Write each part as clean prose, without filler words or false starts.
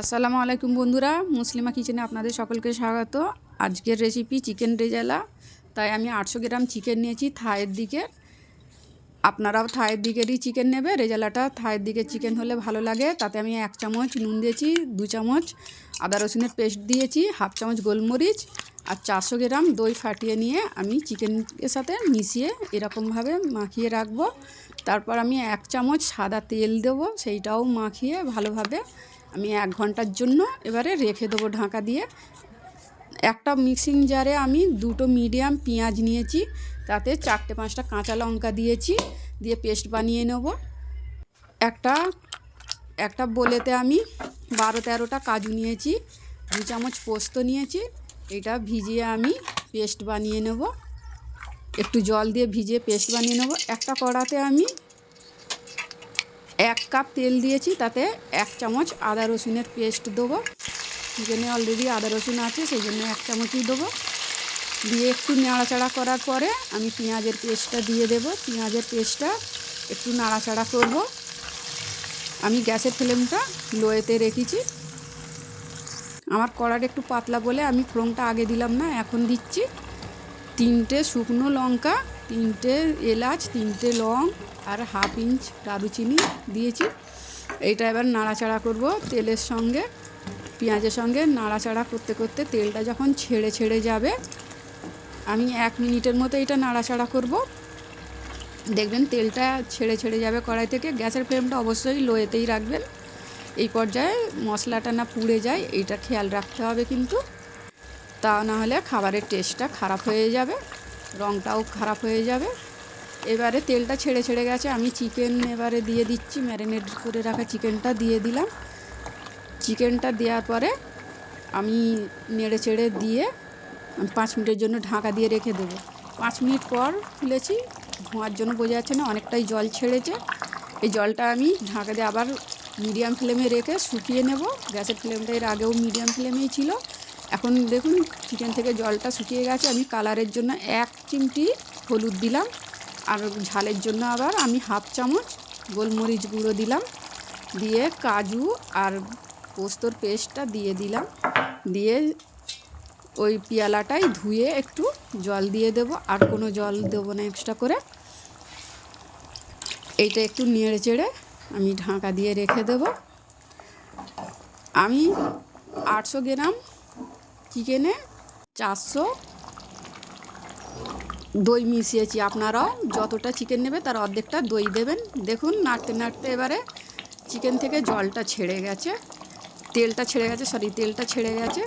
আসসালামু আলাইকুম বন্ধুরা, মুসলিমা কিচেনে আপনাদের সকলকে স্বাগত। আজকের রেসিপি চিকেন রেজালা। তাই আমি 800 গ্রাম চিকেন নিয়েছি থাইয়ের দিকে। আপনারাও থাইয়ের দিকেরই চিকেন নেবে। রেজালাটা থাইয়ের দিকের চিকেন হলে ভালো লাগে। তাতে আমি 1 চামচ নুন দিয়েছি, 2 চামচ আদা রসুনের পেস্ট দিয়েছি, হাফ চামচ গোলমরিচ আর 400 গ্রাম দই ফাটিয়ে নিয়ে আমি চিকেনের সাথে মিশিয়ে এরকমভাবে মাখিয়ে রাখবো। তারপর আমি 1 চামচ সাদা তেল দেবো, সেইটাও মাখিয়ে ভালোভাবে আমি 1 ঘন্টার জন্য এবারে রেখে দেবো ঢাকা দিয়ে। একটা মিক্সিং জারে আমি 2টো মিডিয়াম পেঁয়াজ নিয়েছি, তাতে 4-5টা কাঁচা লঙ্কা দিয়েছি, দিয়ে পেস্ট বানিয়ে নেব। একটা বোলেতে আমি 12-13টা কাজু নিয়েছি, 2 চামচ পোস্ত নিয়েছি। এটা ভিজিয়ে আমি পেস্ট বানিয়ে নেব, একটু জল দিয়ে ভিজিয়ে পেস্ট বানিয়ে নেব। একটা কড়াতে আমি 1 কাপ তেল দিয়েছি, তাতে 1 চামচ আদা রসুনের পেস্ট দেবো। চিকেনে অলরেডি আদা রসুন আছে, সেই জন্য 1 চামচই দেবো। দিয়ে একটু নাড়াচাড়া করার পরে আমি পেঁয়াজের পেস্টটা দিয়ে দেবো। পেঁয়াজের পেস্টটা একটু নাড়াচাড়া করব। আমি গ্যাসের ফ্লেমটা লোয়েতে রেখেছি। আমার কড়াটা একটু পাতলা বলে আমি ফোড়নটা আগে দিলাম না, এখন দিচ্ছি। 3টে শুকনো লঙ্কা, 3টে এলাচ, 3টে লং আর হাফ ইঞ্চ দারুচিনি দিয়েছি। এইটা এবার নাড়াচাড়া করব তেলের সঙ্গে, পেঁয়াজের সঙ্গে নাড়াচাড়া করতে করতে তেলটা যখন ছেড়ে যাবে আমি 1 মিনিটের মতো এটা নাড়াচাড়া করব। দেখবেন তেলটা ছেড়ে যাবে কড়াই থেকে। গ্যাসের ফ্লেমটা অবশ্যই লোয়েতেই রাখবেন। এই পর্যায়ে মশলাটা না পুড়ে যায়, এইটা খেয়াল রাখতে হবে কিন্তু, তা না হলে খাবারের টেস্টটা খারাপ হয়ে যাবে, রঙটাও খারাপ হয়ে যাবে। এবারে তেলটা ছেড়ে গেছে, আমি চিকেন এবারে দিয়ে দিচ্ছি। ম্যারিনেট করে রাখা চিকেনটা দিয়ে দিলাম। চিকেনটা দেওয়ার পরে আমি নেড়ে দিয়ে 5 মিনিটের জন্য ঢাকা দিয়ে রেখে দেবো। 5 মিনিট পর খুলেছি, ধোঁয়ার জন্য বোঝা যাচ্ছে না, অনেকটাই জল ছেড়েছে। এই জলটা আমি ঢাকা দিয়ে আবার মিডিয়াম ফ্লেমে রেখে শুকিয়ে নেব। গ্যাসের ফ্লেমটা এর আগেও মিডিয়াম ফ্লেমেই ছিল। এখন দেখুন চিকেন থেকে জলটা শুকিয়ে গেছে। আমি কালারের জন্য 1 চিমটি হলুদ দিলাম, আর ঝালের জন্য আবার আমি হাফ চামচ গোলমরিচ গুঁড়ো দিলাম। দিয়ে কাজু আর পোস্তর পেস্টটা দিয়ে দিলাম। দিয়ে ওই পেয়ালাটাই ধুয়ে একটু জল দিয়ে দেব, আর কোনো জল দেবো না এক্সট্রা করে। এইটা একটু নেড়ে আমি ঢাকা দিয়ে রেখে দেব। আমি 800 গ্রাম চিকেনে 400 দই মিশিয়েছি। আপনারাও যতটা চিকেন নেবে তার অর্ধেকটা দই দেবেন। দেখুন নাড়তে এবারে চিকেন থেকে জলটা ছেড়ে গেছে, তেলটা ছেড়ে গেছে।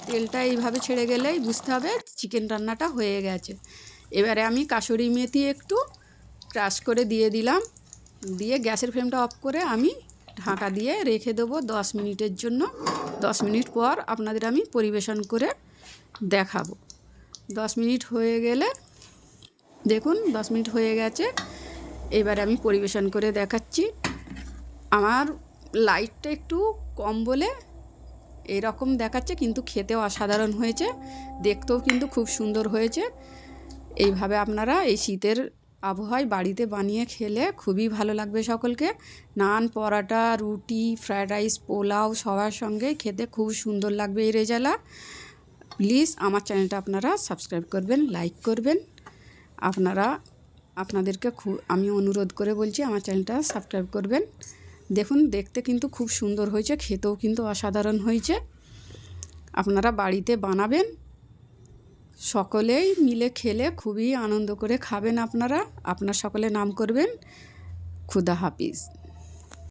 তেলটা এইভাবে ছেড়ে গেলেই বুঝতে হবে চিকেন রান্নাটা হয়ে গেছে। এবারে আমি কাসুরি মেথি একটু ক্রাশ করে দিয়ে দিলাম। দিয়ে গ্যাসের ফ্লেমটা অফ করে আমি ঢাকা দিয়ে রেখে দেবো 10 মিনিটের জন্য। 10 মিনিট পর আপনাদের আমি পরিবেশন করে দেখাবো। 10 মিনিট হয়ে গেলে দেখুন 10 মিনিট হয়ে গেছে। এবারে আমি পরিবেশন করে দেখাচ্ছি। আমার লাইটটা একটু কম বলে এরকম দেখাচ্ছে, কিন্তু খেতেও অসাধারণ হয়েছে, দেখতেও কিন্তু খুব সুন্দর হয়েছে। এইভাবে আপনারা এই শীতের আবহাওয়ায় বাড়িতে বানিয়ে খেলে খুবই ভালো লাগবে সকলকে। নান, পরাটা, রুটি, ফ্রায়েড রাইস, পোলাও সবার সঙ্গে খেতে খুব সুন্দর লাগবে এই রেজালা। প্লিজ আমার চ্যানেলটা আপনারা সাবস্ক্রাইব করবেন, লাইক করবেন। আপনাদেরকে আমি অনুরোধ করে বলছি আমার চ্যানেলটা সাবস্ক্রাইব করবেন। দেখুন দেখতে কিন্তু খুব সুন্দর হয়েছে, খেতেও কিন্তু অসাধারণ হয়েছে। আপনারা বাড়িতে বানাবেন, সকলেই মিলে খেলে খুবই আনন্দ করে খাবেন। আপনারা আপনার সকলে নাম করবেন। খুদা হাফিজ।